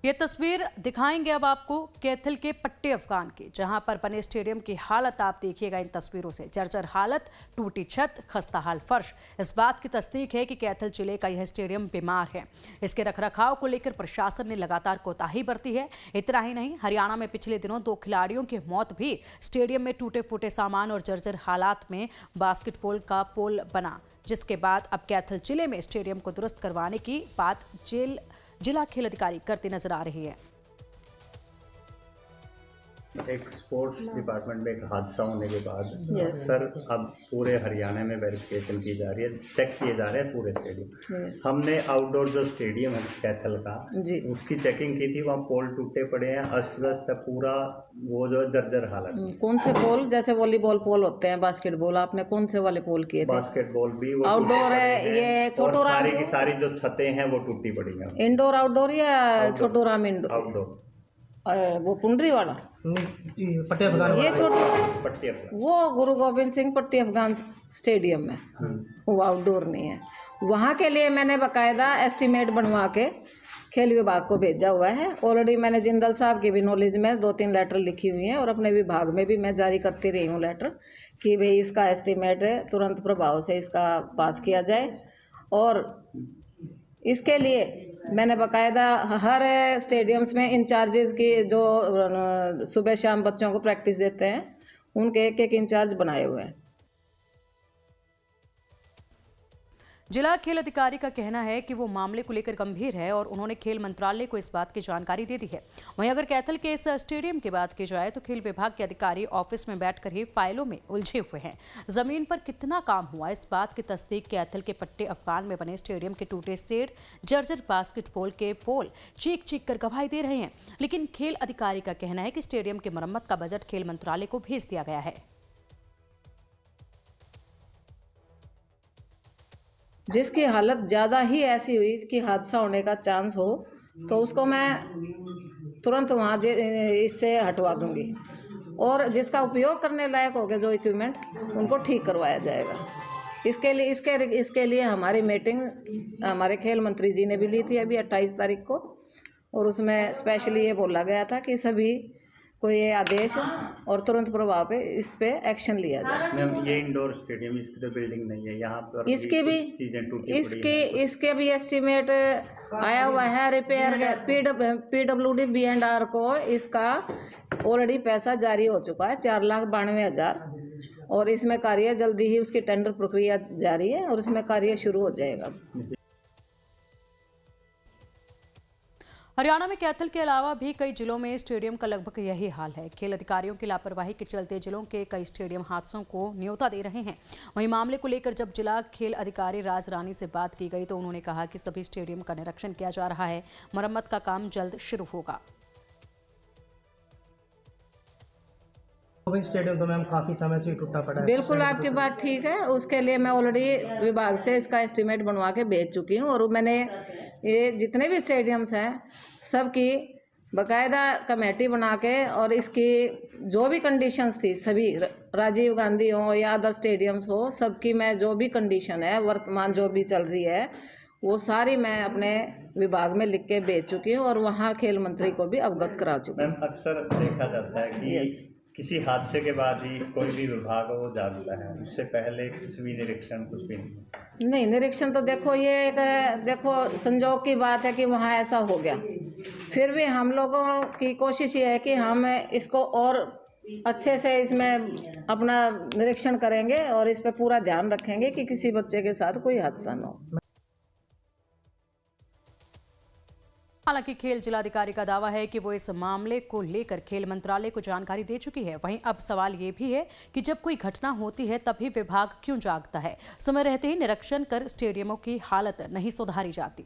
ये तस्वीर दिखाएंगे अब आपको कैथल के पट्टे अफगान की, जहां पर बने स्टेडियम की हालत आप देखिएगा इन तस्वीरों से। जर्जर हालत, टूटी छत, खस्ता हाल फर्श इस बात की तस्दीक है कि कैथल जिले का यह स्टेडियम बीमार है। इसके रखरखाव को लेकर प्रशासन ने लगातार कोताही बरती है। इतना ही नहीं, हरियाणा में पिछले दिनों 2 खिलाड़ियों की मौत भी स्टेडियम में टूटे फूटे सामान और जर्जर हालात में बास्केटबॉल का पोल बना, जिसके बाद अब कैथल जिले में स्टेडियम को दुरुस्त करवाने की बात जिला खेल अधिकारी करते नजर आ रही है। एक स्पोर्ट्स डिपार्टमेंट में एक हादसा होने के बाद सर अब पूरे हरियाणा में वेरिफिकेशन की जा रही है, चेक किए जा रहे हैं पूरे स्टेडियम। हमने आउटडोर जो स्टेडियम है कैथल का उसकी चेकिंग की थी, वहाँ पोल टूटे पड़े हैं, अस्त पूरा वो जो जर्जर हालत। कौन से पोल? जैसे वॉलीबॉल पोल होते हैं, बास्केटबॉल, आपने कौन से वाले पोल किए थे? बास्केटबॉल भी आउटडोर है, ये छोटो राम की सारी जो छतें हैं वो टूटी पड़ी हैं। इंडोर आउटडोर या छोटो राम इंडोर? आउटडोर वो पुंडरी वाला पट्टे अफगान, ये छोटा पट्टी अफगान, वो गुरु गोविंद सिंह पट्टी अफगान स्टेडियम में, वो आउटडोर नहीं है। वहाँ के लिए मैंने बाकायदा एस्टीमेट बनवा के खेल विभाग को भेजा हुआ है। ऑलरेडी मैंने जिंदल साहब की भी नॉलेज में 2-3 लेटर लिखी हुई हैं और अपने विभाग में भी मैं जारी करती रही हूँ लेटर कि भाई इसका एस्टीमेट है, तुरंत प्रभाव से इसका पास किया जाए। और इसके लिए मैंने बाकायदा हर स्टेडियम्स में इंचार्जेस की जो सुबह शाम बच्चों को प्रैक्टिस देते हैं उनके एक इंचार्ज बनाए हुए हैं। जिला खेल अधिकारी का कहना है कि वो मामले को लेकर गंभीर है और उन्होंने खेल मंत्रालय को इस बात की जानकारी दे दी है। वहीं अगर कैथल के इस स्टेडियम की बात की जाए तो खेल विभाग के अधिकारी ऑफिस में बैठकर ही फाइलों में उलझे हुए हैं। जमीन पर कितना काम हुआ इस बात की तस्दीक कैथल के पट्टे अफगान में बने स्टेडियम के टूटे सेड, जर्जर बास्केटबॉल के पोल चीख चीख कर गवाही दे रहे हैं। लेकिन खेल अधिकारी का कहना है कि स्टेडियम की मरम्मत का बजट खेल मंत्रालय को भेज दिया गया है। जिसकी हालत ज़्यादा ही ऐसी हुई कि हादसा होने का चांस हो तो उसको मैं तुरंत वहाँ इससे हटवा दूंगी और जिसका उपयोग करने लायक हो गए जो इक्विपमेंट उनको ठीक करवाया जाएगा। इसके लिए हमारी मीटिंग हमारे खेल मंत्री जी ने भी ली थी अभी 28 तारीख को, और उसमें स्पेशली ये बोला गया था कि सभी को ये आदेश और तुरंत प्रभाव पे इस पे एक्शन लिया जाए। ये इंडोर स्टेडियम, इसकी तो बिल्डिंग नहीं है यहाँ पर, इसके भी इसके भी एस्टीमेट आया हुआ है। रिपेयर PWD B&R को इसका ऑलरेडी पैसा जारी हो चुका है 4,92,000 और इसमें कार्य जल्दी ही उसकी टेंडर प्रक्रिया जारी है और इसमें कार्य शुरू हो जाएगा। हरियाणा में कैथल के अलावा भी कई जिलों में स्टेडियम का लगभग यही हाल है। खेल अधिकारियों की लापरवाही के चलते जिलों के कई स्टेडियम हादसों को न्योता दे रहे हैं। वहीं मामले को लेकर जब जिला खेल अधिकारी राज रानी से बात की गई तो उन्होंने कहा कि सभी स्टेडियम का निरीक्षण किया जा रहा है, मरम्मत का काम जल्द शुरू होगा। स्टेडियम तो मैम काफी समय से टूटा पड़ा है। बिल्कुल आपकी बात ठीक है, उसके लिए मैं ऑलरेडी विभाग से इसका एस्टीमेट बनवा के भेज चुकी हूँ और मैंने ये जितने भी स्टेडियम्स हैं सबकी बाकायदा कमेटी बना के और इसकी जो भी कंडीशंस थी, सभी राजीव गांधी हो या अदर स्टेडियम्स हो, सबकी मैं जो भी कंडीशन है वर्तमान जो भी चल रही है वो सारी मैं अपने विभाग में लिख के भेज चुकी हूँ और वहाँ खेल मंत्री को भी अवगत करा चुकी हूँ। अक्सर देखा जाता है कि किसी हादसे के बाद ही कोई भी विभाग हो जाता है, उससे पहले कुछ भी निरीक्षण कुछ भी नहीं। निरीक्षण तो देखो ये देखो संजोग की बात है कि वहाँ ऐसा हो गया, फिर भी हम लोगों की कोशिश ये है कि हम इसको और अच्छे से इसमें अपना निरीक्षण करेंगे और इस पे पूरा ध्यान रखेंगे कि किसी बच्चे के साथ कोई हादसा न हो। हालांकि खेल जिलाधिकारी का दावा है कि वो इस मामले को लेकर खेल मंत्रालय को जानकारी दे चुकी है। वहीं अब सवाल ये भी है कि जब कोई घटना होती है तभी विभाग क्यों जागता है, समय रहते ही निरीक्षण कर स्टेडियमों की हालत नहीं सुधारी जाती।